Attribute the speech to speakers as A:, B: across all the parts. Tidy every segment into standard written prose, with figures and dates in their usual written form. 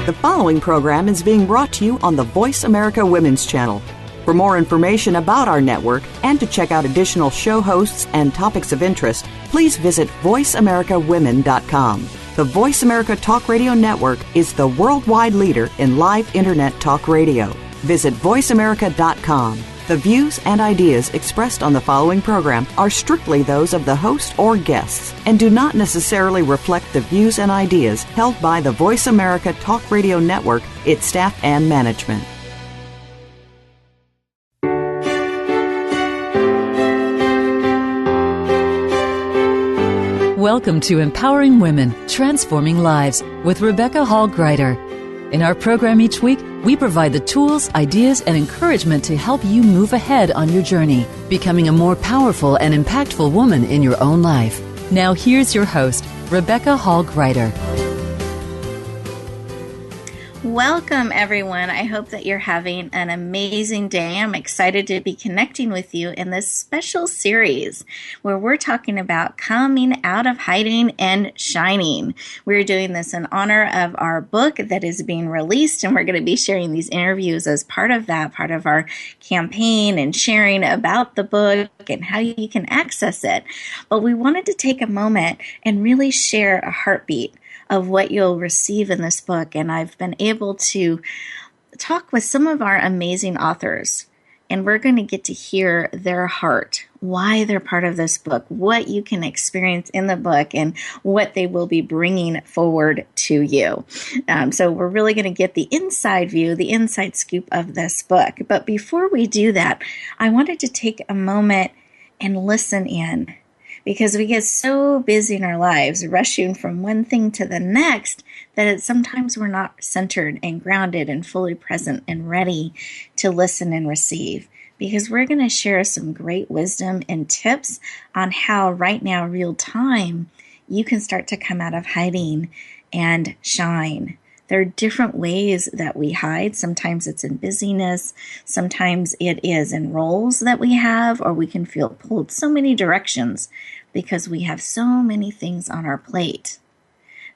A: The following program is being brought to you on the Voice America Women's Channel. For more information about our network and to check out additional show hosts and topics of interest, please visit voiceamericawomen.com. The Voice America Talk Radio Network is the worldwide leader in live Internet talk radio. Visit voiceamerica.com. The views and ideas expressed on the following program are strictly those of the host or guests and do not necessarily reflect the views and ideas held by the Voice America Talk Radio Network, its staff, and management.
B: Welcome to Empowering Women, Transforming Lives with Rebecca Hall Gruyter. In our program each week, we provide the tools, ideas, and encouragement to help you move ahead on your journey, becoming a more powerful and impactful woman in your own life. Now here's your host, Rebecca Hall Gruyter.
C: Welcome, everyone. I hope that you're having an amazing day. I'm excited to be connecting with you in this special series where we're talking about coming out of hiding and shining. We're doing this in honor of our book that is being released, and we're going to be sharing these interviews as part of that, part of our campaign and sharing about the book and how you can access it. But we wanted to take a moment and really share a heartbeat of what you'll receive in this book. And I've been able to talk with some of our amazing authors, and we're going to get to hear their heart, why they're part of this book, what you can experience in the book, and what they will be bringing forward to you. So we're really going to get the inside view, the inside scoop of this book. But before we do that, I wanted to take a moment and listen in, because we get so busy in our lives, rushing from one thing to the next, that sometimes we're not centered and grounded and fully present and ready to listen and receive. Because we're going to share some great wisdom and tips on how right now, real time, you can start to come out of hiding and shine. There are different ways that we hide. Sometimes it's in busyness. Sometimes it is in roles that we have, or we can feel pulled so many directions because we have so many things on our plate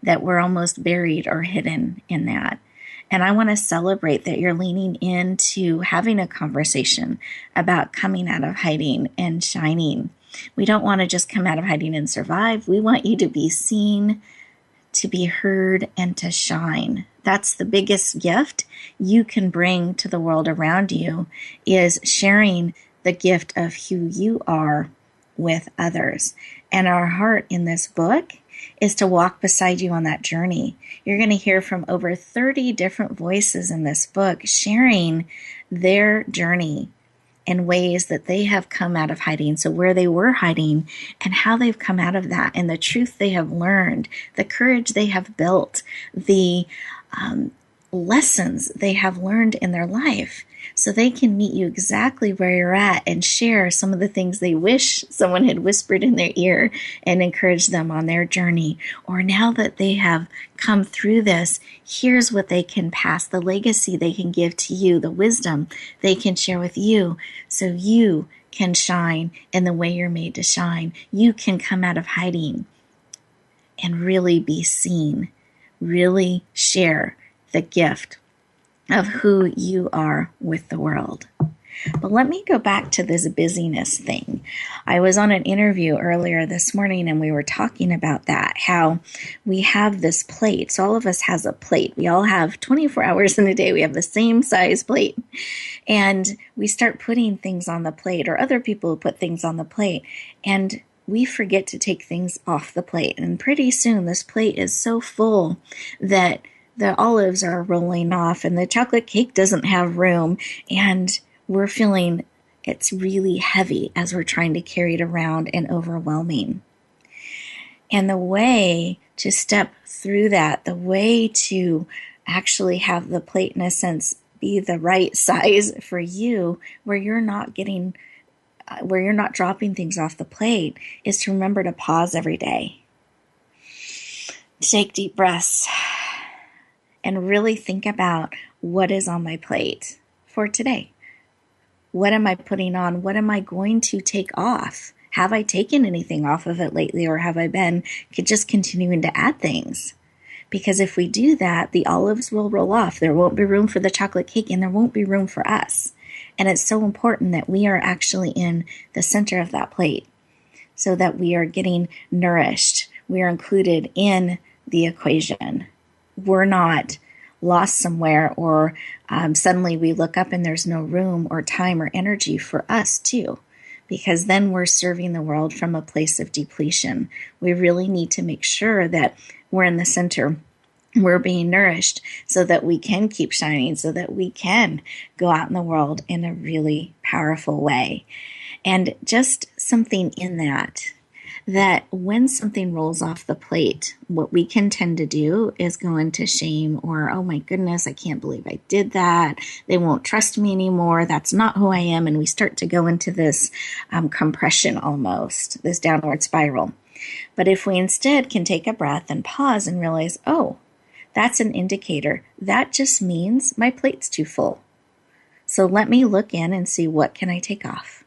C: that we're almost buried or hidden in that. And I want to celebrate that you're leaning into having a conversation about coming out of hiding and shining. We don't want to just come out of hiding and survive. We want you to be seen, to be heard, and to shine. That's the biggest gift you can bring to the world around you, is sharing the gift of who you are with others. And our heart in this book is to walk beside you on that journey. You're going to hear from over 30 different voices in this book sharing their journey in ways that they have come out of hiding. So where they were hiding and how they've come out of that, and the truth they have learned, the courage they have built, the lessons they have learned in their life, so they can meet you exactly where you're at and share some of the things they wish someone had whispered in their ear and encourage them on their journey. Or now that they have come through this, here's what they can pass, the legacy they can give to you, the wisdom they can share with you, so you can shine in the way you're made to shine. You can come out of hiding and really be seen, really share the gift of who you are with the world. But let me go back to this busyness thing. I was on an interview earlier this morning, and we were talking about that, how we have this plate. So all of us has a plate. We all have 24 hours in a day. We have the same size plate. And we start putting things on the plate, or other people put things on the plate, and we forget to take things off the plate. And pretty soon this plate is so full that the olives are rolling off and the chocolate cake doesn't have room, and we're feeling it's really heavy as we're trying to carry it around and overwhelming. And the way to step through that, the way to actually have the plate, in a sense, be the right size for you, where you're not dropping things off the plate, is to remember to pause every day. Take deep breaths and really think about what is on my plate for today. What am I putting on? What am I going to take off? Have I taken anything off of it lately, or have I been just continuing to add things? Because if we do that, the olives will roll off. There won't be room for the chocolate cake, and there won't be room for us. And it's so important that we are actually in the center of that plate so that we are getting nourished. We are included in the equation. We're not lost somewhere, or suddenly we look up and there's no room or time or energy for us too, because then we're serving the world from a place of depletion. We really need to make sure that we're in the center. We're being nourished so that we can keep shining, so that we can go out in the world in a really powerful way. And just something in that when something rolls off the plate, what we can tend to do is go into shame or, oh my goodness, I can't believe I did that. They won't trust me anymore. That's not who I am. And we start to go into this compression almost, this downward spiral. But if we instead can take a breath and pause and realize, oh, that's an indicator. That just means my plate's too full. So let me look in and see, what can I take off?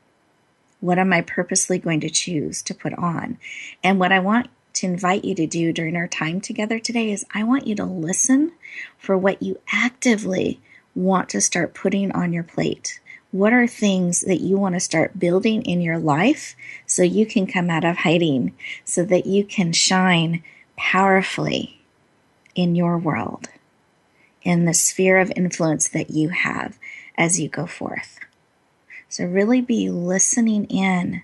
C: What am I purposely going to choose to put on? And what I want to invite you to do during our time together today is I want you to listen for what you actively want to start putting on your plate. What are things that you want to start building in your life so you can come out of hiding, so that you can shine powerfully in your world, in the sphere of influence that you have as you go forth? So really be listening in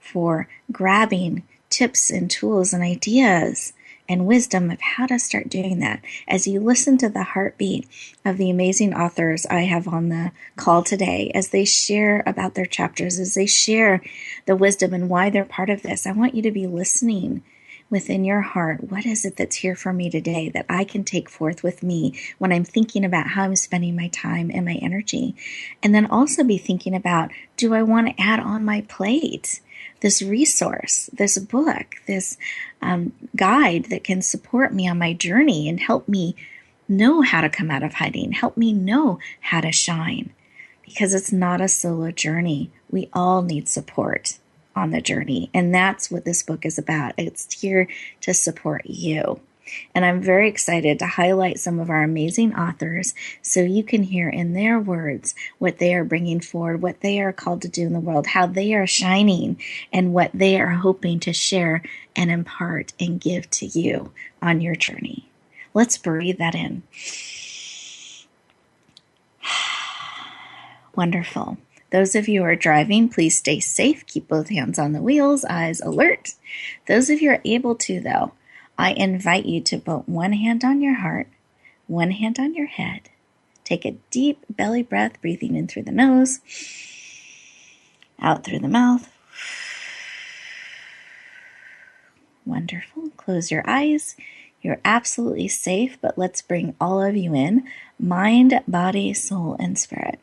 C: for grabbing tips and tools and ideas and wisdom of how to start doing that. As you listen to the heartbeat of the amazing authors I have on the call today, as they share about their chapters, as they share the wisdom and why they're part of this, I want you to be listening within your heart. What is it that's here for me today that I can take forth with me when I'm thinking about how I'm spending my time and my energy? And then also be thinking about, do I want to add on my plate this resource, this book, this guide that can support me on my journey and help me know how to come out of hiding, help me know how to shine? Because it's not a solo journey. We all need support on the journey. And that's what this book is about. It's here to support you. And I'm very excited to highlight some of our amazing authors so you can hear in their words what they are bringing forward, what they are called to do in the world, how they are shining, and what they are hoping to share and impart and give to you on your journey. Let's breathe that in. Wonderful. Those of you who are driving, please stay safe. Keep both hands on the wheels, eyes alert. Those of you who are able to, though, I invite you to put one hand on your heart, one hand on your head. Take a deep belly breath, breathing in through the nose, out through the mouth. Wonderful. Close your eyes. You're absolutely safe, but let's bring all of you in. Mind, body, soul, and spirit.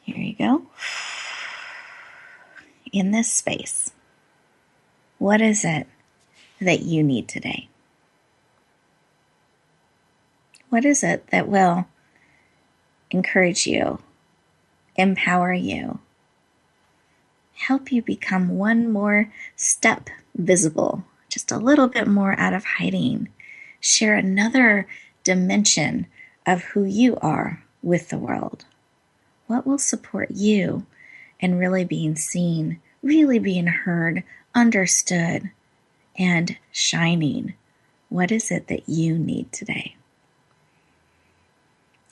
C: Here you go. In this space, what is it that you need today? What is it that will encourage you, empower you, help you become one more step visible, just a little bit more out of hiding, share another dimension of who you are with the world? What will support you in really being seen, really being heard, understood, and shining? What is it that you need today?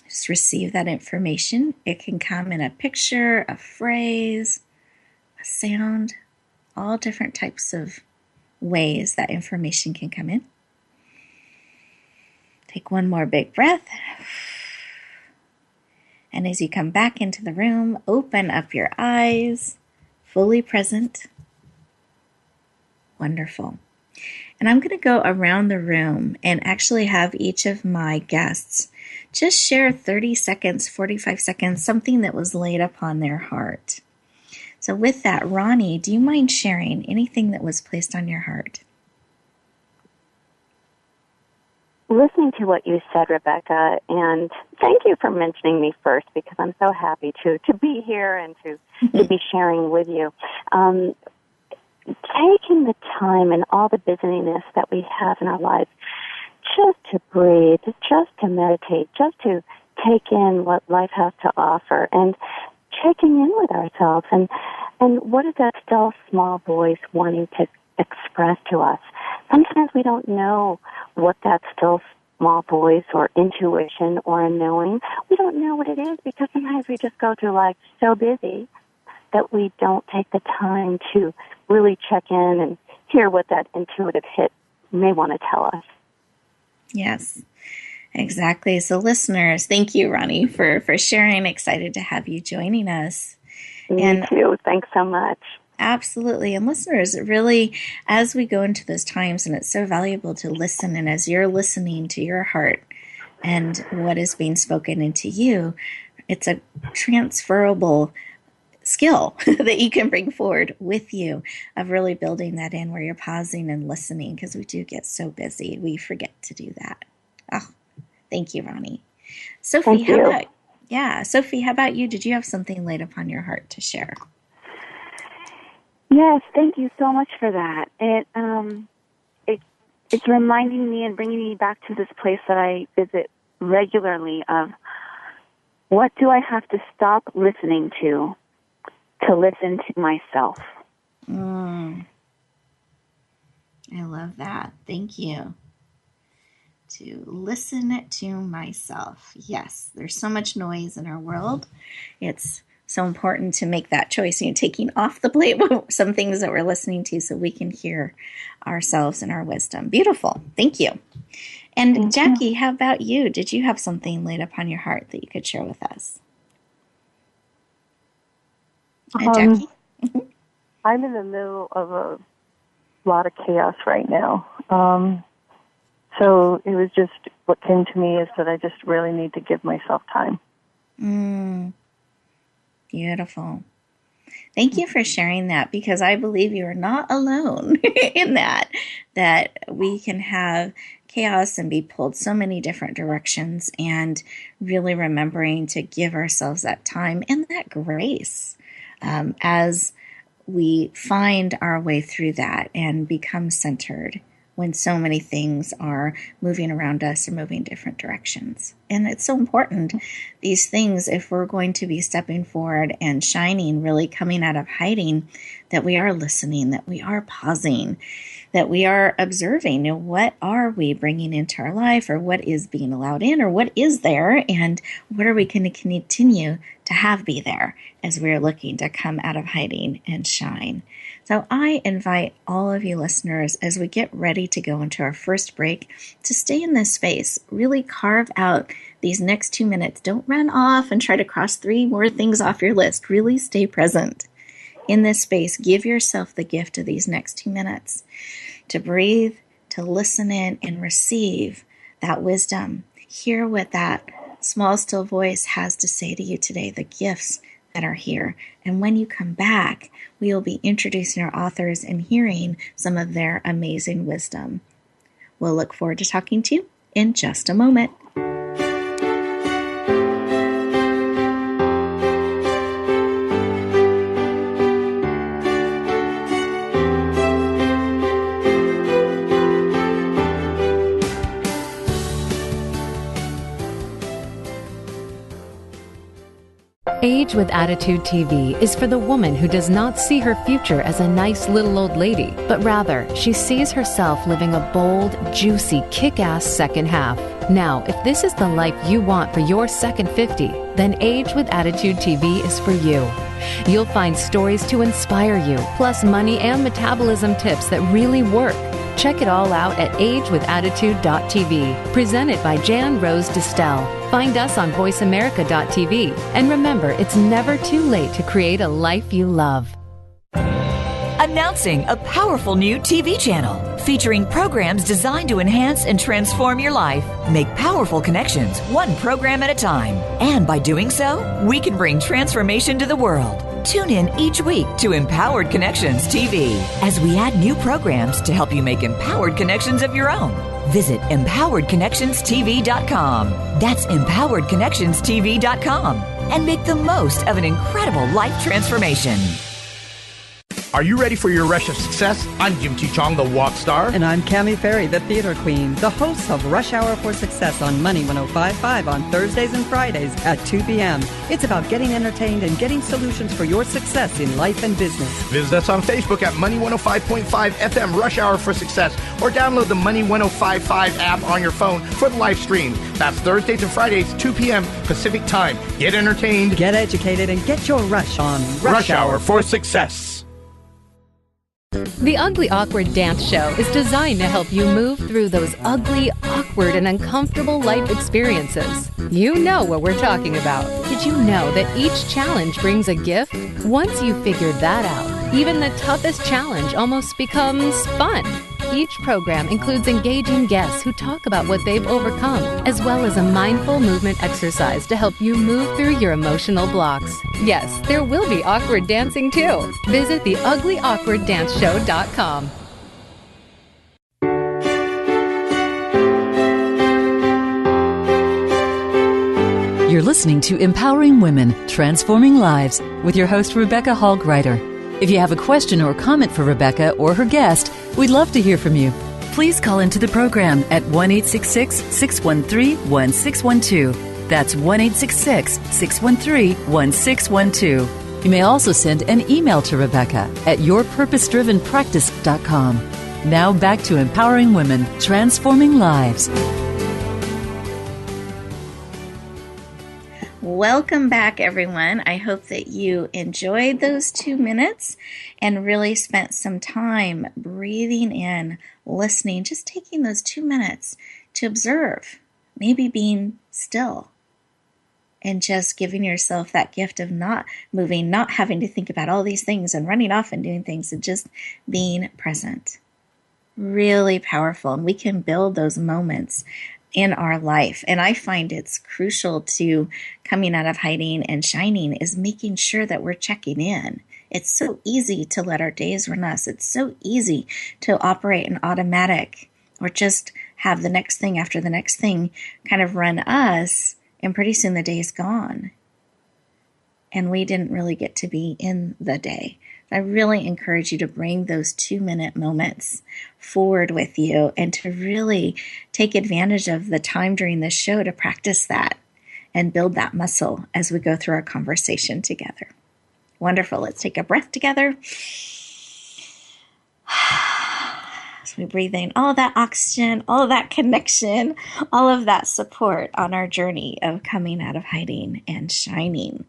C: Just receive that information. It can come in a picture, a phrase, a sound, all different types of ways that information can come in. Take one more big breath. And as you come back into the room, open up your eyes, fully present. Wonderful. And I'm going to go around the room and actually have each of my guests just share 30 seconds, 45 seconds, something that was laid upon their heart. So with that, Ronnie, do you mind sharing anything that was placed on your heart?
D: Listening to what you said, Rebecca, and thank you for mentioning me first, because I'm so happy to be here and to be sharing with you. taking the time and all the busyness that we have in our lives just to breathe, just to meditate, just to take in what life has to offer and checking in with ourselves and what is that still small voice wanting to express to us. Sometimes we don't know what that still small voice or intuition or a knowing, we don't know what it is because sometimes we just go through life so busy that we don't take the time to really check in and hear what that intuitive hit may want to tell us.
C: Yes, exactly. So listeners, thank you, Ronnie, for sharing. Excited to have you joining us.
D: Me too. Thanks so much.
C: Absolutely. And listeners, really, as we go into those times, and it's so valuable to listen, and as you're listening to your heart and what is being spoken into you, it's a transferable skill that you can bring forward with you of really building that in where you're pausing and listening, because we do get so busy. We forget to do that. Oh, thank you, Ronnie. Sofie, Sofie, how about you? Did you have something laid upon your heart to share?
E: Yes, thank you so much for that. It's reminding me and bringing me back to this place that I visit regularly of what do I have to stop listening to listen to myself.
C: I love that. Thank you. To listen to myself. Yes, there's so much noise in our world. It's so important to make that choice, taking off the plate some things that we're listening to so we can hear ourselves and our wisdom. Beautiful. Thank you. And Jacquie, how about you? Did you have something laid upon your heart that you could share with us? Jacquie?
F: I'm in the middle of a lot of chaos right now. So it was just, what came to me is that I just really need to give myself time.
C: Beautiful. Thank you for sharing that, because I believe you are not alone in that we can have chaos and be pulled so many different directions, and really remembering to give ourselves that time and that grace as we find our way through that and become centered when so many things are moving around us or moving different directions. And it's so important, these things, if we're going to be stepping forward and shining, really coming out of hiding, that we are listening, that we are pausing, that we are observing, what are we bringing into our life, or what is being allowed in, or what is there, and what are we going to continue to have be there as we're looking to come out of hiding and shine. So I invite all of you listeners, as we get ready to go into our first break, to stay in this space. Really carve out these next 2 minutes. Don't run off and try to cross 3 more things off your list. Really stay present in this space. Give yourself the gift of these next 2 minutes to breathe, to listen in and receive that wisdom. Hear what that small, still voice has to say to you today, the gifts that are here. And when you come back, we will be introducing our authors and hearing some of their amazing wisdom. We'll look forward to talking to you in just a moment.
G: Age with Attitude TV is for the woman who does not see her future as a nice little old lady, but rather she sees herself living a bold, juicy, kick-ass second half. Now, if this is the life you want for your second 50, then Age with Attitude TV is for you. You'll find stories to inspire you, plus money and metabolism tips that really work. Check it all out at agewithattitude.tv, presented by Jan Rose Distel. Find us on voiceamerica.tv. And remember, it's never too late to create a life you love.
H: Announcing a powerful new TV channel featuring programs designed to enhance and transform your life. Make powerful connections, one program at a time. And by doing so, we can bring transformation to the world. Tune in each week to Empowered Connections TV as we add new programs to help you make empowered connections of your own. Visit empoweredconnectionstv.com. That's empoweredconnectionstv.com, and make the most of an incredible life transformation.
I: Are you ready for your rush of success? I'm Jim T. Chong, the walk star.
J: And I'm Cammie Ferry, the theater queen, the host of Rush Hour for Success on Money 105.5 on Thursdays and Fridays at 2 p.m. It's about getting entertained and getting solutions for your success in life and business.
I: Visit us on Facebook at Money 105.5 FM Rush Hour for Success, or download the Money 105.5 app on your phone for the live stream. That's Thursdays and Fridays, 2 p.m. Pacific Time. Get entertained,
J: get educated, and get your rush on
I: Rush Hour for Success.
G: The Ugly Awkward Dance Show is designed to help you move through those ugly, awkward, and uncomfortable life experiences. You know what we're talking about. Did you know that each challenge brings a gift? Once you figured that out, even the toughest challenge almost becomes fun. Each program includes engaging guests who talk about what they've overcome, as well as a mindful movement exercise to help you move through your emotional blocks. Yes, there will be awkward dancing too. Visit theuglyawkwarddanceshow.com.
B: You're listening to Empowering Women, Transforming Lives with your host, Rebecca Hall Gruyter. If you have a question or comment for Rebecca or her guest, we'd love to hear from you. Please call into the program at 1-866-613-1612. That's 1-866-613-1612. You may also send an email to Rebecca at yourpurposedrivenpractice.com. Now back to Empowering Women, Transforming Lives.
C: Welcome back, everyone. I hope that you enjoyed those 2 minutes and really spent some time breathing in, listening, just taking those 2 minutes to observe, maybe being still, and just giving yourself that gift of not moving, not having to think about all these things and running off and doing things, and just being present. Really powerful, and we can build those moments in our life. And I find it's crucial to coming out of hiding and shining is making sure that we're checking in. It's so easy to let our days run us. It's so easy to operate in automatic or just have the next thing after the next thing kind of run us. And pretty soon the day's gone. And we didn't really get to be in the day. I really encourage you to bring those 2-minute moments forward with you and to really take advantage of the time during this show to practice that and build that muscle as we go through our conversation together. Wonderful. Let's take a breath together. As we breathe in all of that oxygen, all of that connection, all of that support on our journey of coming out of hiding and shining.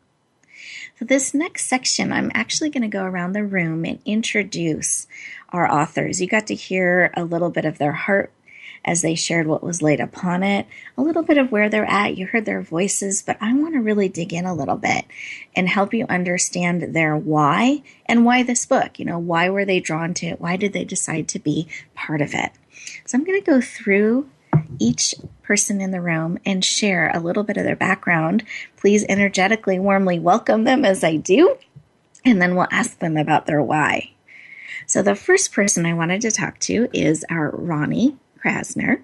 C: So this next section, I'm actually going to go around the room and introduce our authors. You got to hear a little bit of their heart as they shared what was laid upon it, a little bit of where they're at. You heard their voices, but I want to really dig in a little bit and help you understand their why and why this book. Why were they drawn to it? Why did they decide to be part of it? So I'm going to go through each person in the room and share a little bit of their background. Please energetically, warmly welcome them as I do, and then we'll ask them about their why. So the first person I wanted to talk to is our Ronnie Krasner.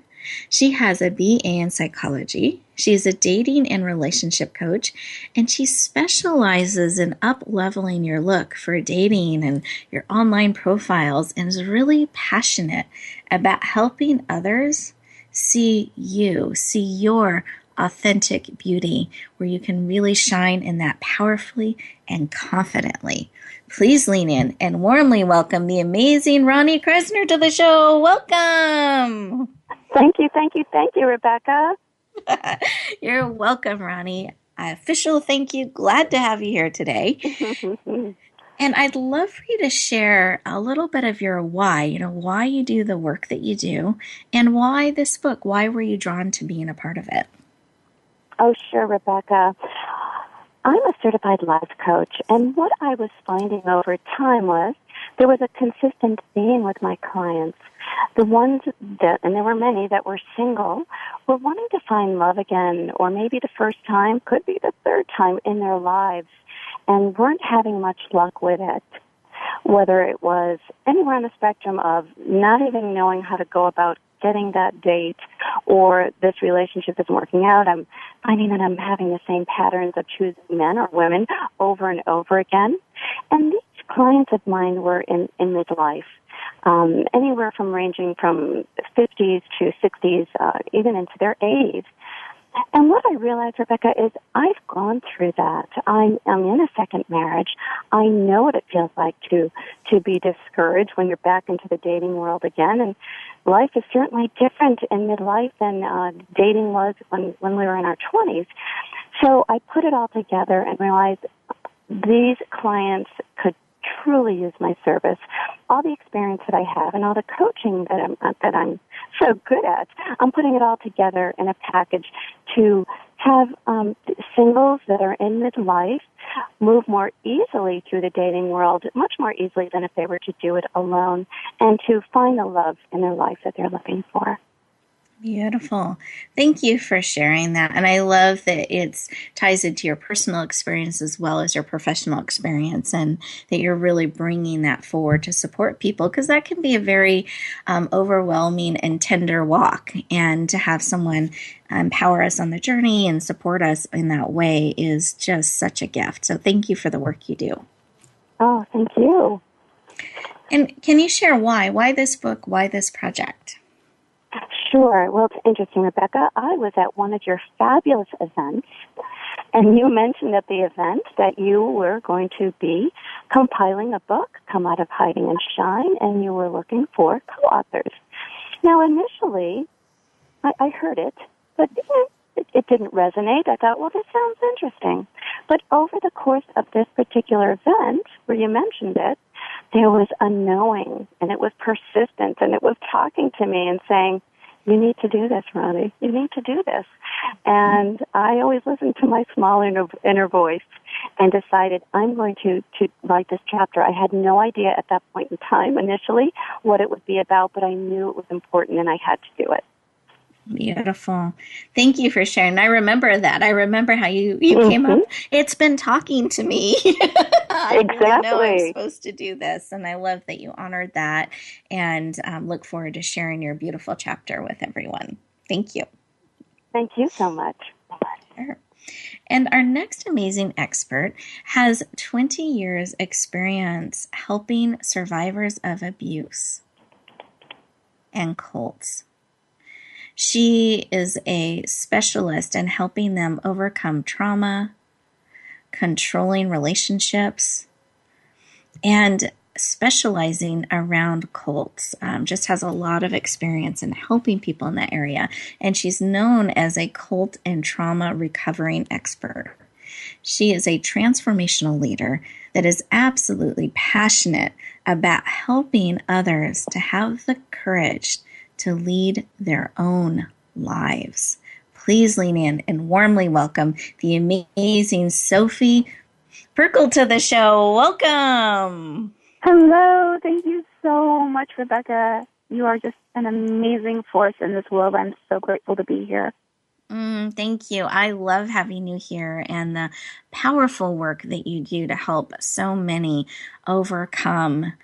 C: She has a BA in psychology. She's a dating and relationship coach, and she specializes in up-leveling your look for dating and your online profiles, and is really passionate about helping others see you, see your authentic beauty, where you can really shine in that powerfully and confidently. Please lean in and warmly welcome the amazing Ronnie Krasner to the show. Welcome.
D: Thank you, Rebecca.
C: You're welcome, Ronnie. Official thank you. Glad to have you here today. And I'd love for you to share a little bit of your why, why you do the work that you do, and why this book. Why were you drawn to being a part of it?
D: Oh, sure, Rebecca. I'm a certified life coach, and what I was finding over time was there was a consistent theme with my clients. The ones that, and there were many that were single, were wanting to find love again, or maybe the first time, could be the third time in their lives, and weren't having much luck with it. Whether it was anywhere on the spectrum of not even knowing how to go about getting that date, or this relationship isn't working out, I'm finding that I'm having the same patterns of choosing men or women over and over again. And these clients of mine were in midlife, anywhere from ranging from 50s to 60s, even into their 80s. And what I realized, Rebecca, is I've gone through that. I'm in a second marriage. I know what it feels like to be discouraged when you're back into the dating world again. And life is certainly different in midlife than dating was when we were in our 20s. So I put it all together and realized these clients could truly use my service. All the experience that I have and all the coaching that I'm so good at, I'm putting it all together in a package to have singles that are in midlife move more easily through the dating world, much more easily than if they were to do it alone, and to find the love in their life that they're looking for.
C: Beautiful. Thank you for sharing that. And I love that it ties into your personal experience as well as your professional experience, and that you're really bringing that forward to support people, because that can be a very overwhelming and tender walk. And to have someone empower us on the journey and support us in that way is just such a gift. So thank you for the work you do.
D: Oh, thank you.
C: And can you share why? Why this book? Why this project?
D: Sure. Well, it's interesting, Rebecca. I was at one of your fabulous events, and you mentioned at the event that you were going to be compiling a book, Come Out of Hiding and Shine, and you were looking for co-authors. Now, initially, I heard it, but it didn't resonate. I thought, well, this sounds interesting. But over the course of this particular event, where you mentioned it, there was a knowing, and it was persistent, and it was talking to me and saying, you need to do this, Ronnie. You need to do this. And I always listened to my small inner voice and decided I'm going to write this chapter. I had no idea at that point in time initially what it would be about, but I knew it was important and I had to do it.
C: Beautiful. Thank you for sharing. I remember that. I remember how you came up. It's been talking to me. I really know I'm supposed to do this. And I love that you honored that, and look forward to sharing your beautiful chapter with everyone. Thank you.
D: Thank you so much.
C: Sure. And our next amazing expert has 20 years experience helping survivors of abuse and cults. She is a specialist in helping them overcome trauma, controlling relationships, and specializing around cults. Just has a lot of experience in helping people in that area. And she's known as a cult and trauma recovering expert. She is a transformational leader that is absolutely passionate about helping others to have the courage to lead their own lives. Please lean in and warmly welcome the amazing Sofie Pirkle to the show. Welcome.
E: Hello. Thank you so much, Rebecca. You are just an amazing force in this world. I'm so grateful to be here.
C: Thank you. I love having you here and the powerful work that you do to help so many overcome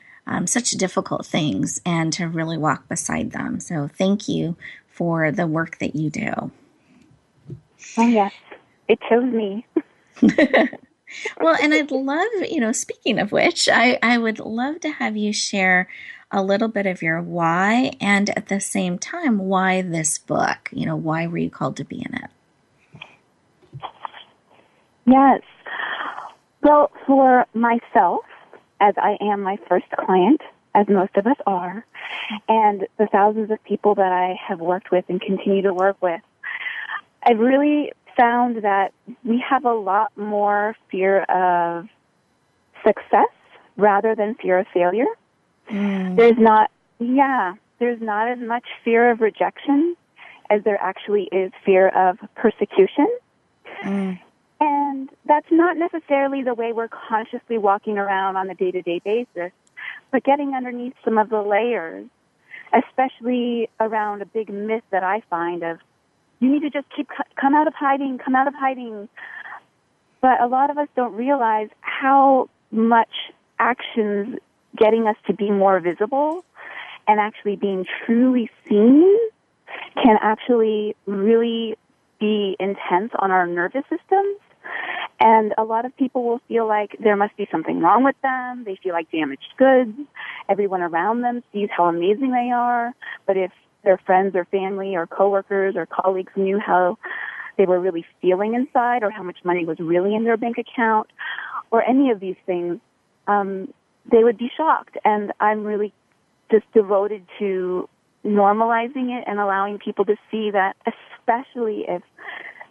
C: such difficult things and to really walk beside them. So thank you for the work that you do.
E: Oh, yes. It chose me.
C: Well, and I'd love, speaking of which, I would love to have you share a little bit of your why, and at the same time, why this book? Why were you called to be in it?
E: Yes. Well, for myself, as I am my first client, as most of us are, and the thousands of people that I have worked with and continue to work with, I've really found that we have a lot more fear of success rather than fear of failure. There's not as much fear of rejection as there actually is fear of persecution. And that's not necessarily the way we're consciously walking around on a day-to-day basis, but getting underneath some of the layers, especially around a big myth that I find of, you need to just come out of hiding. But a lot of us don't realize how much actions getting us to be more visible and actually being truly seen can actually really be intense on our nervous systems And a lot of people will feel like there must be something wrong with them. They feel like damaged goods. Everyone around them sees how amazing they are. But if their friends or family or coworkers or colleagues knew how they were really feeling inside, or how much money was really in their bank account, or any of these things, they would be shocked. And I'm really just devoted to normalizing it and allowing people to see that, especially if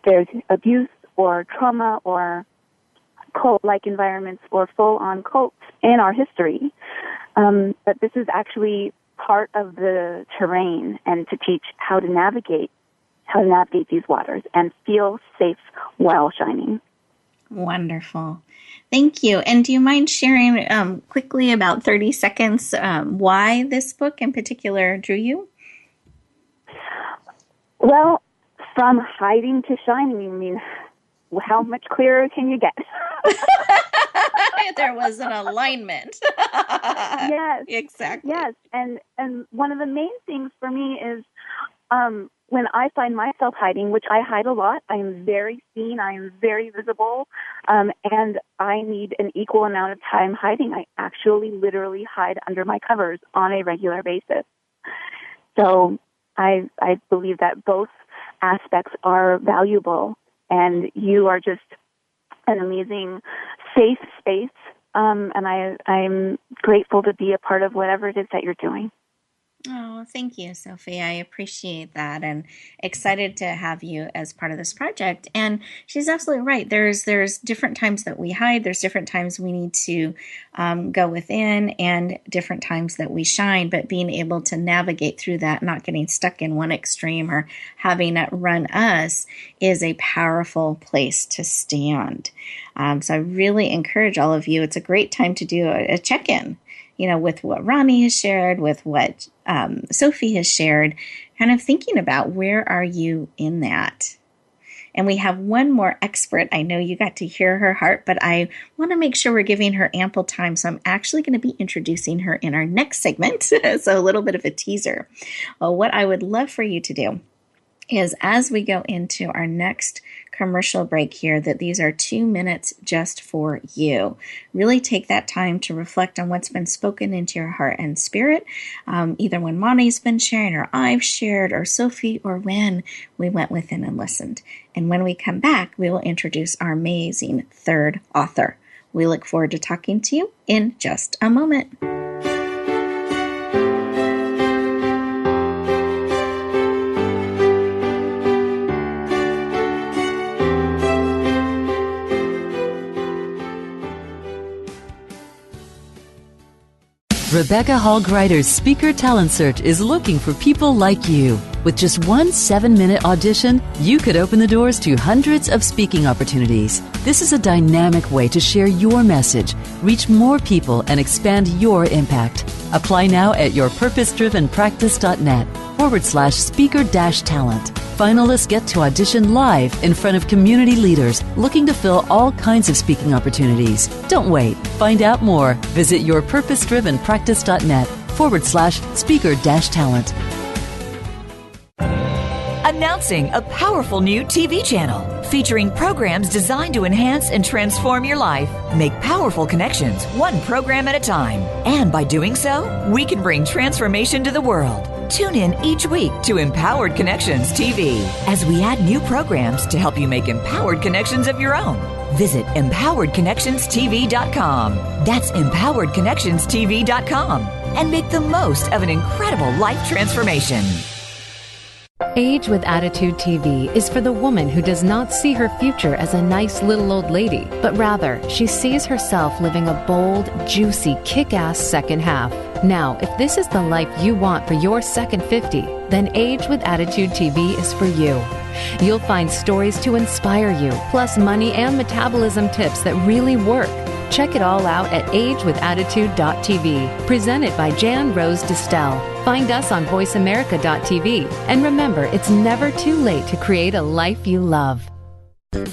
E: there's abuse or trauma or cult-like environments or full-on cults in our history, that this is actually part of the terrain, and to teach how to navigate these waters and feel safe while shining.
C: Wonderful. Thank you. And do you mind sharing quickly, about 30 seconds, why this book in particular drew you?
E: Well, from hiding to shining, I mean, how much clearer can you get?
C: There was an alignment.
E: Yes.
C: Exactly.
E: Yes. And one of the main things for me is when I find myself hiding, which I hide a lot, I am very seen, I am very visible, and I need an equal amount of time hiding. I actually literally hide under my covers on a regular basis. So I believe that both aspects are valuable, and you are just an amazing, safe space, and I'm grateful to be a part of whatever it is that you're doing.
C: Oh, thank you, Sofie. I appreciate that, and excited to have you as part of this project. And she's absolutely right. There's different times that we hide. There's different times we need to go within, and different times that we shine. But being able to navigate through that, not getting stuck in one extreme or having it run us, is a powerful place to stand. So I really encourage all of you. It's a great time to do a check-in, with what Ronnie has shared, with what Sofie has shared, kind of thinking about where are you in that. And we have one more expert. I know you got to hear her heart, but I want to make sure we're giving her ample time. So I'm actually going to be introducing her in our next segment. So a little bit of a teaser. Well, what I would love for you to do is, as we go into our next commercial break here, that these are 2 minutes just for you. Really take that time to reflect on what's been spoken into your heart and spirit, either when Monty's been sharing, or I've shared, or Sofie, or when we went within and listened. And when we come back, we will introduce our amazing third author. We look forward to talking to you in just a moment.
B: Rebecca Hall Gruyter's Speaker Talent Search is looking for people like you. With just one 7-minute audition, you could open the doors to hundreds of speaking opportunities. This is a dynamic way to share your message, reach more people, and expand your impact. Apply now at yourpurposedrivenpractice.net/speaker-talent. Finalists get to audition live in front of community leaders looking to fill all kinds of speaking opportunities. Don't wait. Find out more. Visit yourpurposedrivenpractice.net/speaker-talent.
H: Announcing a powerful new TV channel featuring programs designed to enhance and transform your life. Make powerful connections, one program at a time. And by doing so, we can bring transformation to the world. Tune in each week to Empowered Connections TV as we add new programs to help you make empowered connections of your own. Visit empoweredconnectionstv.com. That's empoweredconnectionstv.com. And make the most of an incredible life transformation.
G: Age with Attitude TV is for the woman who does not see her future as a nice little old lady, but rather she sees herself living a bold, juicy, kick-ass second half. Now, if this is the life you want for your second 50, then Age with Attitude TV is for you. You'll find stories to inspire you, plus money and metabolism tips that really work. Check it all out at agewithattitude.tv, presented by Jan Rose Distel. Find us on voiceamerica.tv. And remember, it's never too late to create a life you love.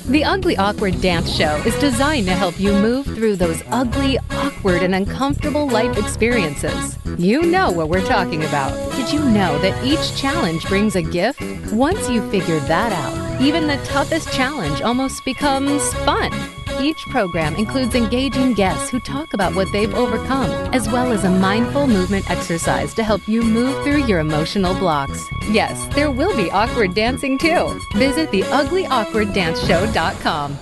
G: The Ugly Awkward Dance Show is designed to help you move through those ugly, awkward, and uncomfortable life experiences. You know what we're talking about. Did you know that each challenge brings a gift? Once you've figured that out, even the toughest challenge almost becomes fun. Each program includes engaging guests who talk about what they've overcome, as well as a mindful movement exercise to help you move through your emotional blocks. Yes, there will be awkward dancing too. Visit theuglyawkwarddanceshow.com.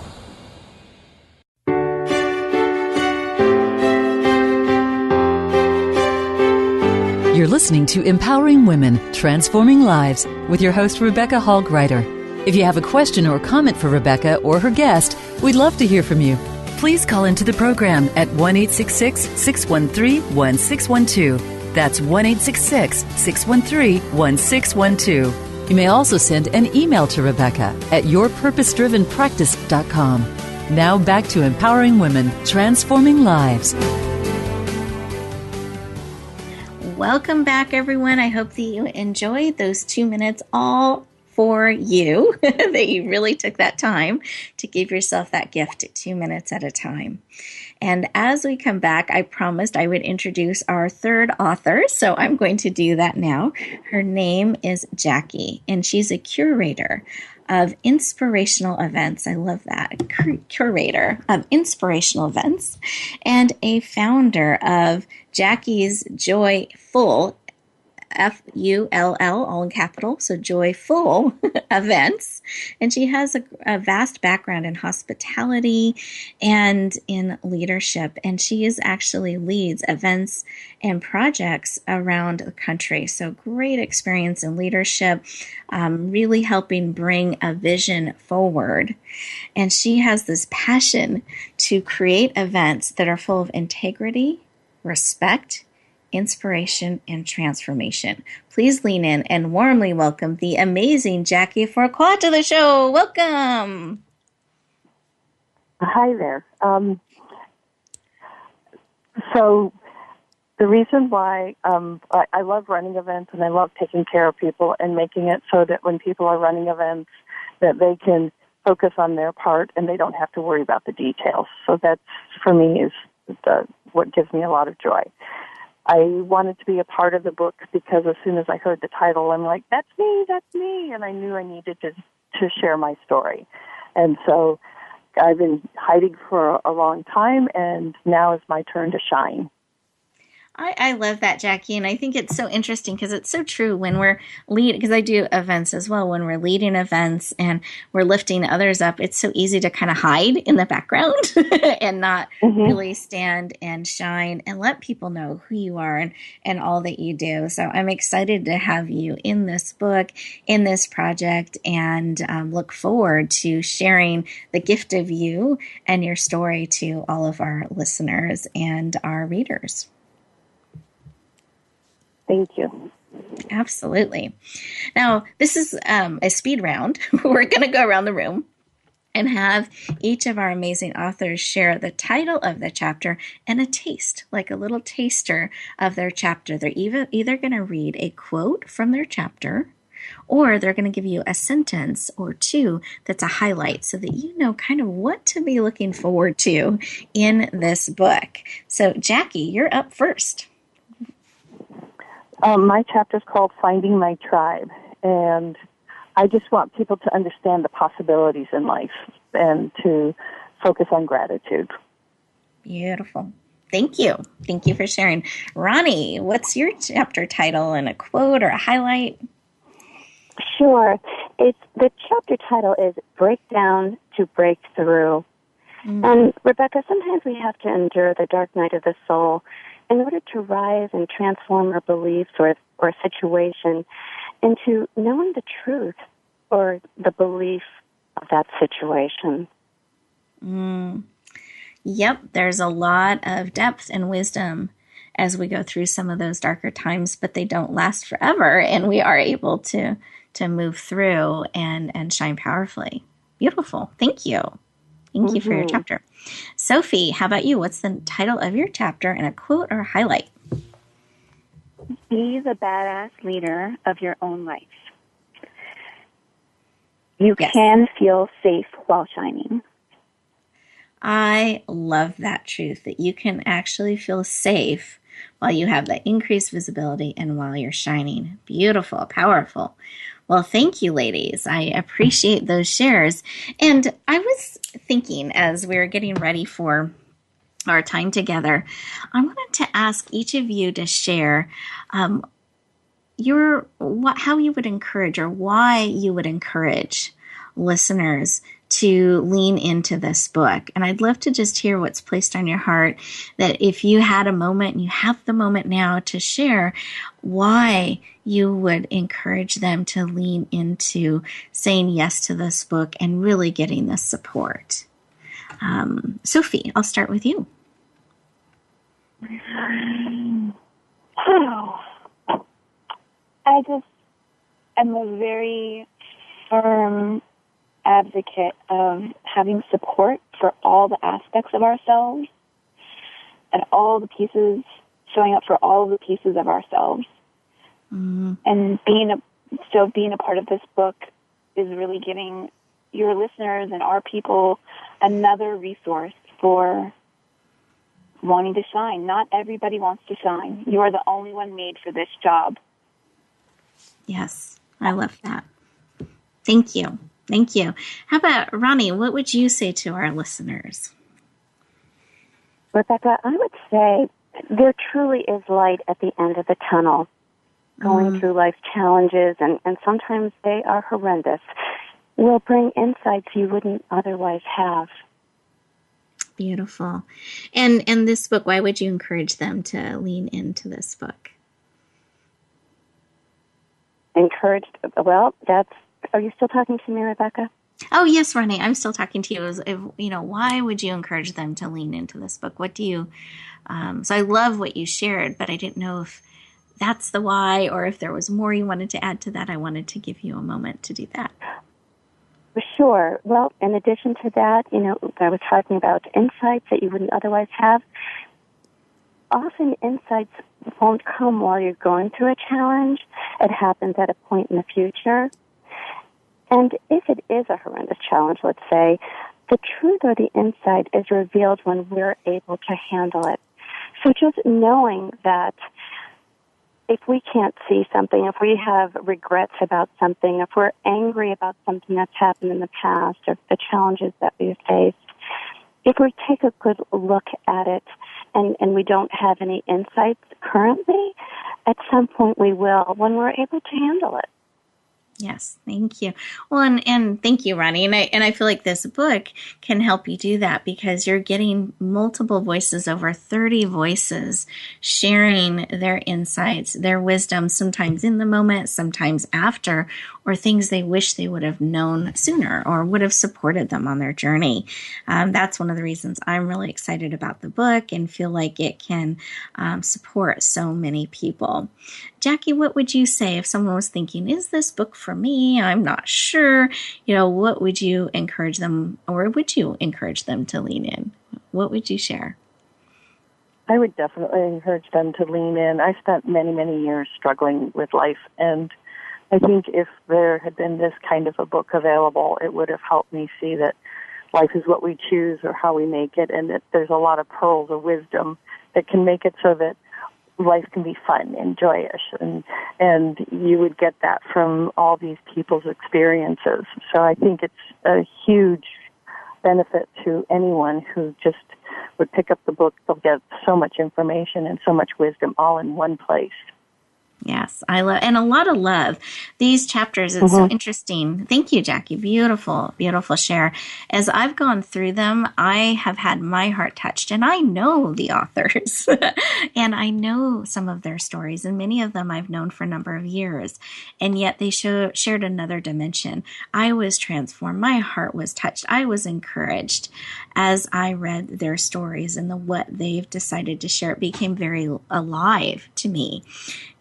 B: You're listening to Empowering Women, Transforming Lives with your host, Rebecca Hall Gruyter. If you have a question or comment for Rebecca or her guest, we'd love to hear from you. Please call into the program at 1-866-613-1612. That's 1-866-613-1612. You may also send an email to Rebecca at yourpurposedrivenpractice.com. Now back to Empowering Women, Transforming Lives.
C: Welcome back, everyone. I hope that you enjoyed those 2 minutes all for you, that you really took that time to give yourself that gift at 2 minutes at a time. And as we come back, I promised I would introduce our third author, so I'm going to do that now. Her name is Jacquie, and she's a curator of inspirational events. I love that. A curator of inspirational events and a founder of Jacquie's Joyful, Full, all in capital, so Joyful events. And she has a vast background in hospitality and in leadership. And she actually leads events and projects around the country. So great experience in leadership, really helping bring a vision forward. And she has this passion to create events that are full of integrity, respect, inspiration, and transformation. Please lean in and warmly welcome the amazing Jacquie Farquhar to the show. Welcome.
F: Hi there. So the reason why I love running events and I love taking care of people and making it so that when people are running events that they can focus on their part and they don't have to worry about the details. So that's, for me, is what gives me a lot of joy. I wanted to be a part of the book because as soon as I heard the title, I'm like, that's me, and I knew I needed to share my story. And so I've been hiding for a long time, and now is my turn to shine.
C: I love that, Jacquie, and I think it's so interesting because it's so true when we're because I do events as well, when we're leading events and we're lifting others up, it's so easy to kind of hide in the background and not really stand and shine and let people know who you are and all that you do. So I'm excited to have you in this book, in this project, and look forward to sharing the gift of you and your story to all of our listeners and our readers.
F: Thank you.
C: Absolutely. Now, this is a speed round. We're going to go around the room and have each of our amazing authors share the title of the chapter and a taste, like a little taster of their chapter. They're either going to read a quote from their chapter, or they're going to give you a sentence or two that's a highlight so that you know kind of what to be looking forward to in this book. So, Jacquie, you're up first.
F: My chapter is called Finding My Tribe, and I just want people to understand the possibilities in life and to focus on gratitude.
C: Beautiful. Thank you. Thank you for sharing. Ronnie, what's your chapter title and a quote or a highlight?
D: Sure. The chapter title is Breakdown to Breakthrough. And Rebecca, sometimes we have to endure the dark night of the soul in order to rise and transform our beliefs or a situation into knowing the truth or the belief of that situation.
C: Yep, there's a lot of depth and wisdom as we go through some of those darker times, but they don't last forever, and we are able to move through and shine powerfully. Beautiful. Thank you. Thank you for your chapter. Sofie, how about you? What's the title of your chapter and a quote or highlight?
E: Be the badass leader of your own life. You can feel safe while shining.
C: I love that truth, that you can actually feel safe while you have the increased visibility and while you're shining. Beautiful, powerful. Well, thank you, ladies. I appreciate those shares. And I was thinking as we were getting ready for our time together, I wanted to ask each of you to share how you would encourage or why you would encourage listeners to lean into this book. And I'd love to just hear what's placed on your heart, that if you had a moment, and you have the moment now to share why you would encourage them to lean into saying yes to this book and really getting this support. Sofie, I'll start with you.
E: I just am a very firm advocate of having support for all the aspects of ourselves and all the pieces, showing up for all the pieces of ourselves. Mm-hmm. And being a part of this book is really giving your listeners and our people another resource for wanting to shine. Not everybody wants to shine. You are the only one made for this job.
C: Yes, I love that. Thank you. Thank you. How about Ronnie? What would you say to our listeners?
D: Rebecca, I would say there truly is light at the end of the tunnel. Going through life's challenges, and sometimes they are horrendous, will bring insights you wouldn't otherwise have.
C: Beautiful. And this book, why would you encourage them to lean into this book?
D: Encouraged? Well, are you still talking to me, Rebecca?
C: Oh, yes, Ronnie, I'm still talking to you. Why would you encourage them to lean into this book? What do you, so I love what you shared, but I didn't know if that's the why, or if there was more you wanted to add to that. I wanted to give you a moment to do that.
D: Sure. Well, in addition to that, I was talking about insights that you wouldn't otherwise have. Often insights won't come while you're going through a challenge. It happens at a point in the future. And if it is a horrendous challenge, let's say, the truth or the insight is revealed when we're able to handle it. So just knowing that if we can't see something, if we have regrets about something, if we're angry about something that's happened in the past, or the challenges that we've faced, if we take a good look at it and we don't have any insights currently, at some point we will when we're able to handle it.
C: Yes, thank you. Well, and thank you, Ronnie. And I feel like this book can help you do that, because you're getting multiple voices, over 30 voices, sharing their insights, their wisdom, sometimes in the moment, sometimes after, or things they wish they would have known sooner or would have supported them on their journey. That's one of the reasons I'm really excited about the book and feel like it can support so many people. Jacquie, what would you say if someone was thinking, is this book for me? I'm not sure. What would you encourage them, or would you encourage them to lean in? What would you share?
F: I would definitely encourage them to lean in. I spent many, many years struggling with life, and I think if there had been this kind of a book available, it would have helped me see that life is what we choose or how we make it, and that there's a lot of pearls of wisdom that can make it so that life can be fun and joyous, and you would get that from all these people's experiences. So I think it's a huge benefit to anyone who just would pick up the book. They'll get so much information and so much wisdom all in one place.
C: Yes, I love, and a lot of love. These chapters, it's so interesting. Thank you, Jacquie. Beautiful, beautiful share. As I've gone through them, I have had my heart touched, and I know the authors, and I know some of their stories, and many of them I've known for a number of years, and yet they shared another dimension. I was transformed. My heart was touched. I was encouraged as I read their stories, and what they've decided to share. It became very alive to me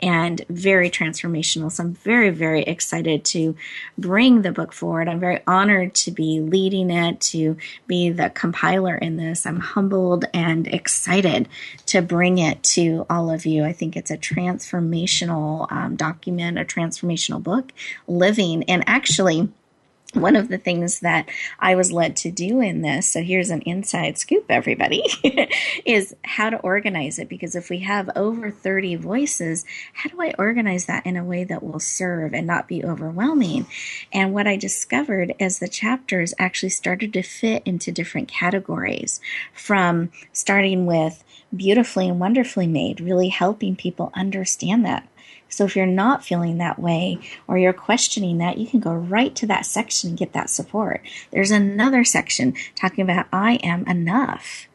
C: and very transformational. So I'm very, very excited to bring the book forward. I'm very honored to be leading it, to be the compiler in this. I'm humbled and excited to bring it to all of you. I think it's a transformational document, a transformational book, living. And actually, one of the things that I was led to do in this, so here's an inside scoop, everybody, is how to organize it. Because if we have over 30 voices, how do I organize that in a way that will serve and not be overwhelming? And what I discovered is the chapters actually started to fit into different categories, from starting with beautifully and wonderfully made, really helping people understand that. So if you're not feeling that way or you're questioning that, you can go right to that section and get that support. There's another section talking about I am enough,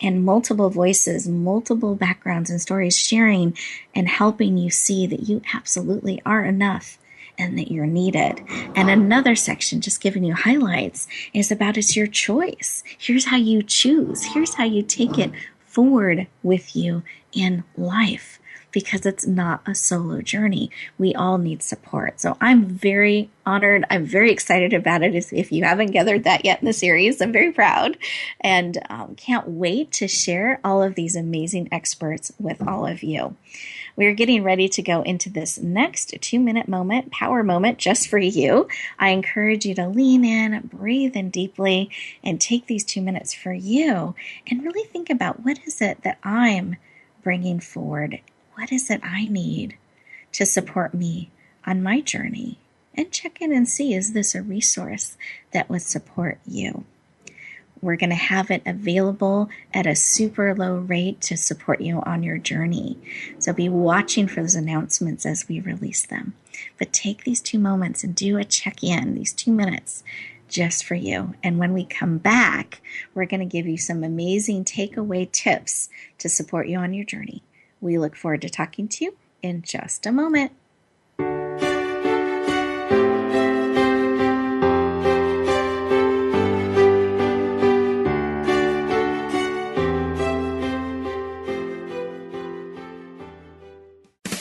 C: and multiple voices, multiple backgrounds and stories sharing and helping you see that you absolutely are enough and that you're needed. And another section just giving you highlights is about it's your choice. Here's how you choose. Here's how you take it forward with you in life. Because it's not a solo journey. We all need support. So I'm very honored. I'm very excited about it. If you haven't gathered that yet in the series, I'm very proud and can't wait to share all of these amazing experts with all of you. We're getting ready to go into this next 2-minute moment, power moment, just for you. I encourage you to lean in, breathe in deeply, and take these 2 minutes for you and really think about what is it that I'm bringing forward. What is it I need to support me on my journey? And check in and see, is this a resource that would support you? We're going to have it available at a super low rate to support you on your journey. So be watching for those announcements as we release them. But take these 2 moments and do a check-in, these 2 minutes, just for you. And when we come back, we're going to give you some amazing takeaway tips to support you on your journey. We look forward to talking to you in just a moment.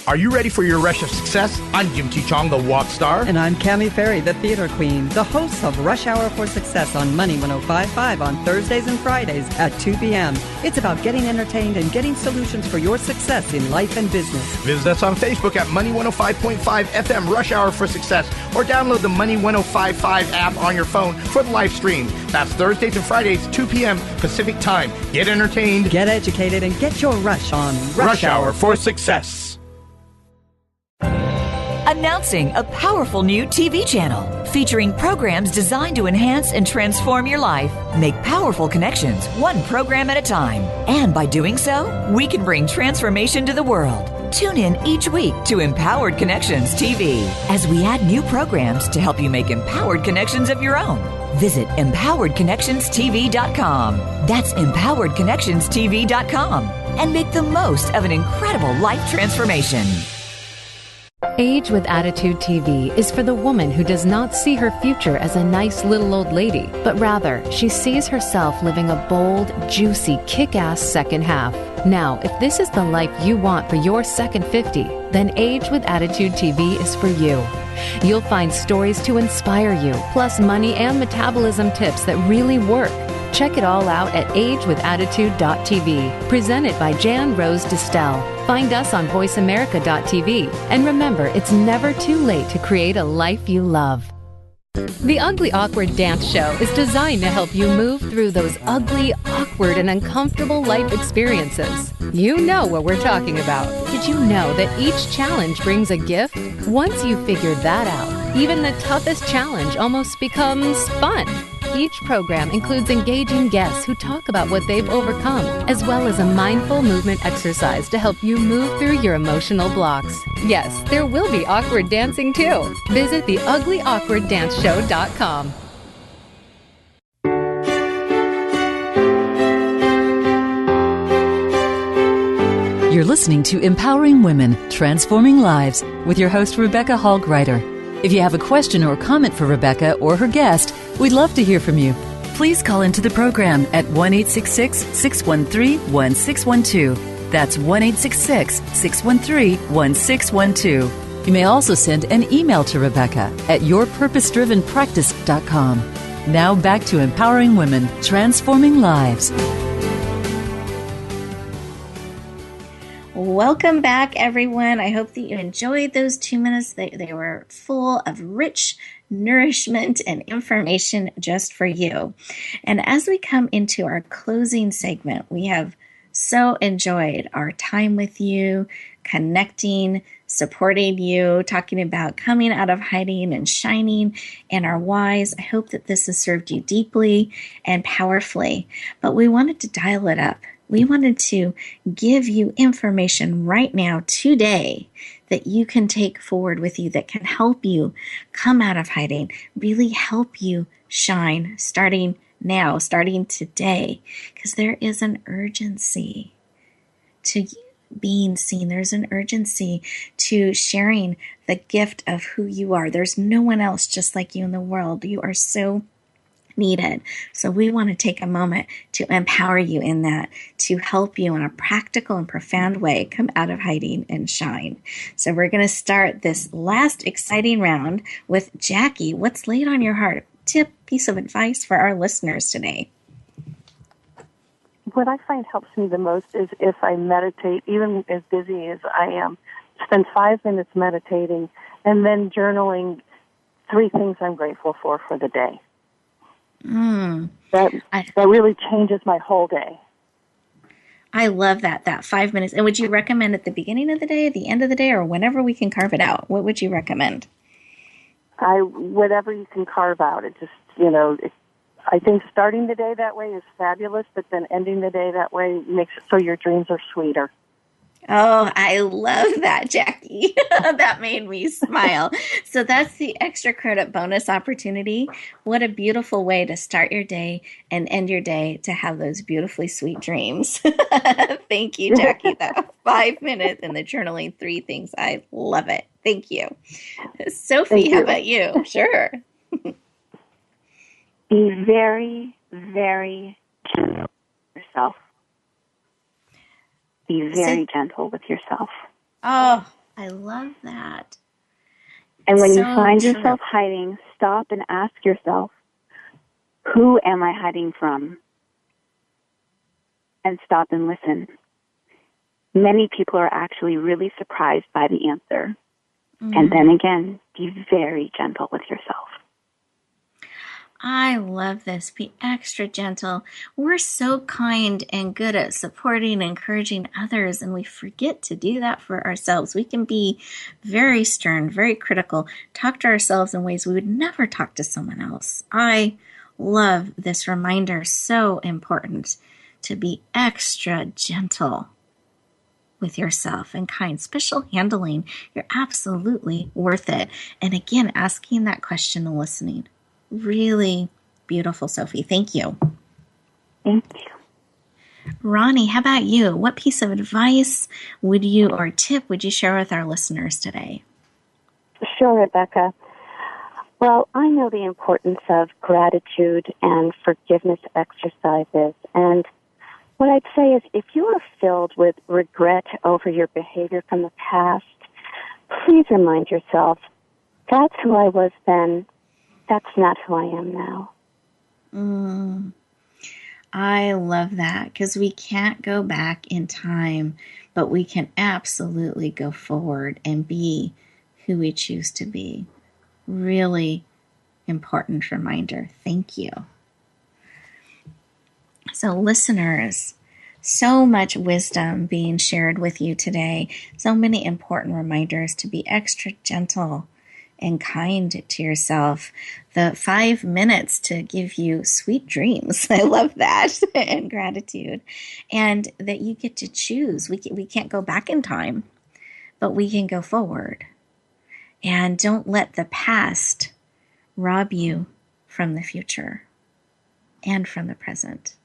I: Are you ready for your rush of success? I'm Jim T. Chong, the walk star.
J: And I'm Cami Ferry, the theater queen, the host of Rush Hour for Success on Money 105.5 on Thursdays and Fridays at 2 p.m. It's about getting entertained and getting solutions for your success in life and business.
I: Visit us on Facebook at Money 105.5 FM Rush Hour for Success, or download the Money 105.5 app on your phone for the live stream. That's Thursdays and Fridays, 2 p.m. Pacific Time. Get entertained,
J: get educated, and get your rush on
I: Rush Hour for Success.
H: Announcing a powerful new TV channel featuring programs designed to enhance and transform your life. Make powerful connections, one program at a time. And by doing so, we can bring transformation to the world. Tune in each week to Empowered Connections TV as we add new programs to help you make empowered connections of your own. Visit empoweredconnectionstv.com. That's empoweredconnectionstv.com. And make the most of an incredible life transformation.
G: Age with Attitude TV is for the woman who does not see her future as a nice little old lady, but rather she sees herself living a bold, juicy, kick-ass second half. Now, if this is the life you want for your second 50, then Age with Attitude TV is for you. You'll find stories to inspire you, plus money and metabolism tips that really work. Check it all out at agewithattitude.tv, presented by Jan Rose Distel. Find us on voiceamerica.tv. And remember, it's never too late to create a life you love. The Ugly Awkward Dance Show is designed to help you move through those ugly, awkward, and uncomfortable life experiences. You know what we're talking about. Did you know that each challenge brings a gift? Once you've figured that out, even the toughest challenge almost becomes fun. Each program includes engaging guests who talk about what they've overcome, as well as a mindful movement exercise to help you move through your emotional blocks. Yes, there will be awkward dancing too. Visit theuglyawkwarddanceshow.com.
B: You're listening to Empowering Women, Transforming Lives with your host, Rebecca Hall Gruyter. If you have a question or comment for Rebecca or her guest, we'd love to hear from you. Please call into the program at 1-866-613-1612. That's 1-866-613-1612. You may also send an email to Rebecca at yourpurposedrivenpractice.com. Now back to Empowering Women, Transforming Lives.
C: Welcome back, everyone. I hope that you enjoyed those 2 minutes. They were full of rich nourishment and information just for you. And as we come into our closing segment, we have so enjoyed our time with you, connecting, supporting you, talking about coming out of hiding and shining, and our whys. I hope that this has served you deeply and powerfully, but we wanted to dial it up. We wanted to give you information right now, today, that you can take forward with you, that can help you come out of hiding, really help you shine, starting now, starting today, because there is an urgency to being seen. There's an urgency to sharing the gift of who you are. There's no one else just like you in the world. You are so needed. So we want to take a moment to empower you in that, to help you in a practical and profound way come out of hiding and shine. So we're going to start this last exciting round with Jacquie. What's laid on your heart? Tip, piece of advice for our listeners today.
F: What I find helps me the most is if I meditate, even as busy as I am, spend 5 minutes meditating and then journaling 3 things I'm grateful for the day. That really changes my whole day.
C: I love that 5 minutes. And would you recommend at the beginning of the day, the end of the day, or whenever we can carve it out? What would you recommend?
F: Whatever you can carve out. It just, I think starting the day that way is fabulous, but then ending the day that way makes it so your dreams are sweeter.
C: Oh, I love that, Jacquie. That made me smile. So that's the extra credit bonus opportunity. What a beautiful way to start your day and end your day to have those beautifully sweet dreams. Thank you, Jacquie. That 5 minutes and the journaling 3 things. I love it. Thank you. Sofie, how about you? Sure.
E: Be very, very gentle with yourself. Be very gentle with yourself.
C: Oh, I love that.
E: And when you find yourself hiding, stop and ask yourself, who am I hiding from? And stop and listen. Many people are actually really surprised by the answer. And then again, be very gentle with yourself.
C: I love this. Be extra gentle. We're so kind and good at supporting and encouraging others, and we forget to do that for ourselves. We can be very stern, very critical, talk to ourselves in ways we would never talk to someone else. I love this reminder. So important to be extra gentle with yourself and kind. Special handling. You're absolutely worth it. And again, asking that question and listening. Really beautiful, Sofie. Thank you.
E: Thank you.
C: Ronnie, how about you? What piece of advice or tip would you share with our listeners today?
D: Sure, Rebecca. Well, I know the importance of gratitude and forgiveness exercises. And what I'd say is if you are filled with regret over your behavior from the past, please remind yourself, that's who I was then. That's not who I am now.
C: I love that because we can't go back in time, but we can absolutely go forward and be who we choose to be. Really important reminder. Thank you. So listeners, so much wisdom being shared with you today. So many important reminders to be extra gentle and kind to yourself. The 5 minutes to give you sweet dreams. I love that. And gratitude. And that you get to choose. We can't go back in time, but we can go forward. And don't let the past rob you from the future and from the present.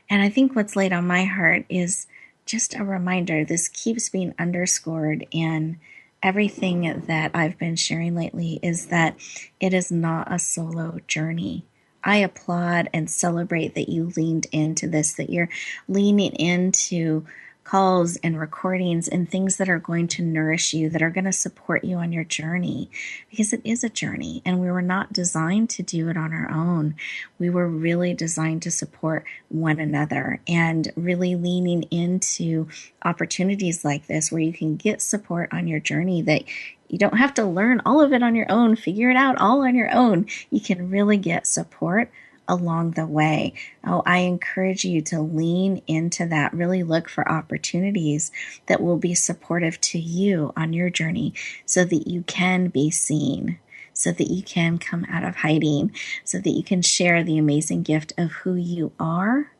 C: And I think what's laid on my heart is just a reminder. This keeps being underscored in everything that I've been sharing lately, is that it is not a solo journey. I applaud and celebrate that you leaned into this, that you're leaning into calls and recordings and things that are going to nourish you, that are going to support you on your journey, because it is a journey and we were not designed to do it on our own. We were really designed to support one another, and really leaning into opportunities like this where you can get support on your journey, that you don't have to learn all of it on your own, figure it out all on your own. You can really get support along the way. Oh, I encourage you to lean into that. Really look for opportunities that will be supportive to you on your journey, so that you can be seen, so that you can come out of hiding, so that you can share the amazing gift of who you are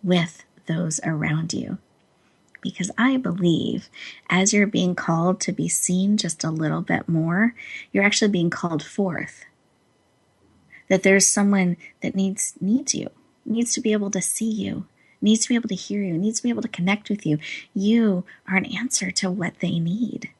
C: with those around you. Because I believe as you're being called to be seen just a little bit more, you're actually being called forth. That there's someone that needs you, needs to be able to see you, needs to be able to hear you, needs to be able to connect with you. You are an answer to what they need.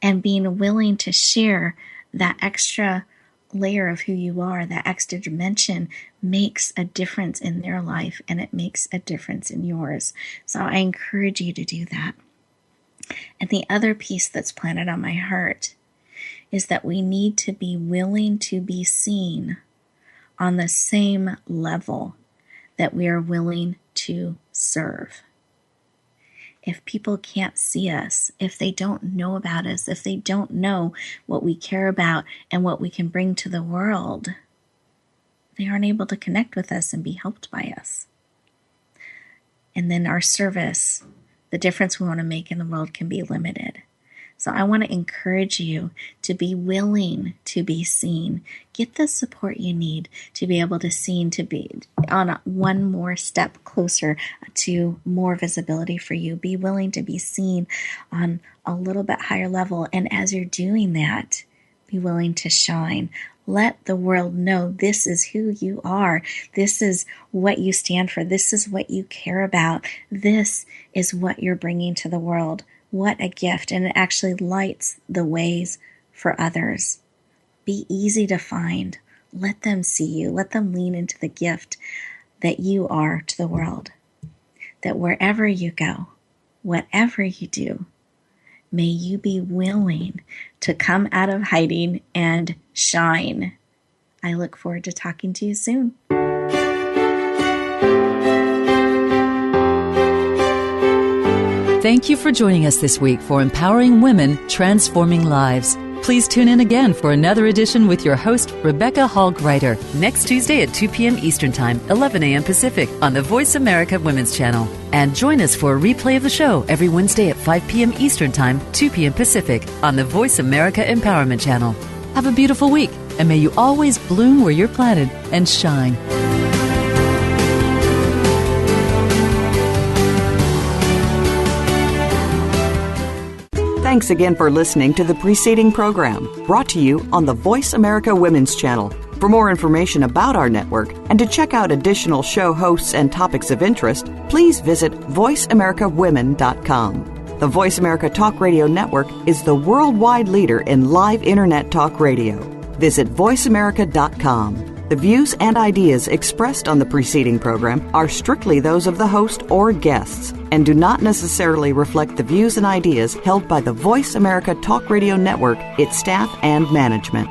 C: And being willing to share that extra layer of who you are, that extra dimension, makes a difference in their life, and it makes a difference in yours. So I encourage you to do that. And the other piece that's planted on my heart is that we need to be willing to be seen on the same level that we are willing to serve. If people can't see us, if they don't know about us, if they don't know what we care about and what we can bring to the world, they aren't able to connect with us and be helped by us. And then our service, the difference we want to make in the world, can be limited. So I want to encourage you to be willing to be seen. Get the support you need to be able to seen, to be on one more step closer to more visibility for you. Be willing to be seen on a little bit higher level. And as you're doing that, be willing to shine. Let the world know this is who you are. This is what you stand for. This is what you care about. This is what you're bringing to the world. What a gift. And it actually lights the ways for others. Be easy to find. Let them see you. Let them lean into the gift that you are to the world. That wherever you go, whatever you do, may you be willing to come out of hiding and shine. I look forward to talking to you soon.
B: Thank you for joining us this week for Empowering Women, Transforming Lives. Please tune in again for another edition with your host, Rebecca Hall Gruyter, next Tuesday at 2 p.m. Eastern Time, 11 a.m. Pacific on the Voice America Women's Channel. And join us for a replay of the show every Wednesday at 5 p.m. Eastern Time, 2 p.m. Pacific on the Voice America Empowerment Channel. Have a beautiful week, and may you always bloom where you're planted and shine.
A: Thanks again for listening to the preceding program, brought to you on the Voice America Women's Channel. For more information about our network and to check out additional show hosts and topics of interest, please visit voiceamericawomen.com. The Voice America Talk Radio Network is the worldwide leader in live Internet talk radio. Visit voiceamerica.com. The views and ideas expressed on the preceding program are strictly those of the host or guests and do not necessarily reflect the views and ideas held by the Voice America Talk Radio Network, its staff, and management.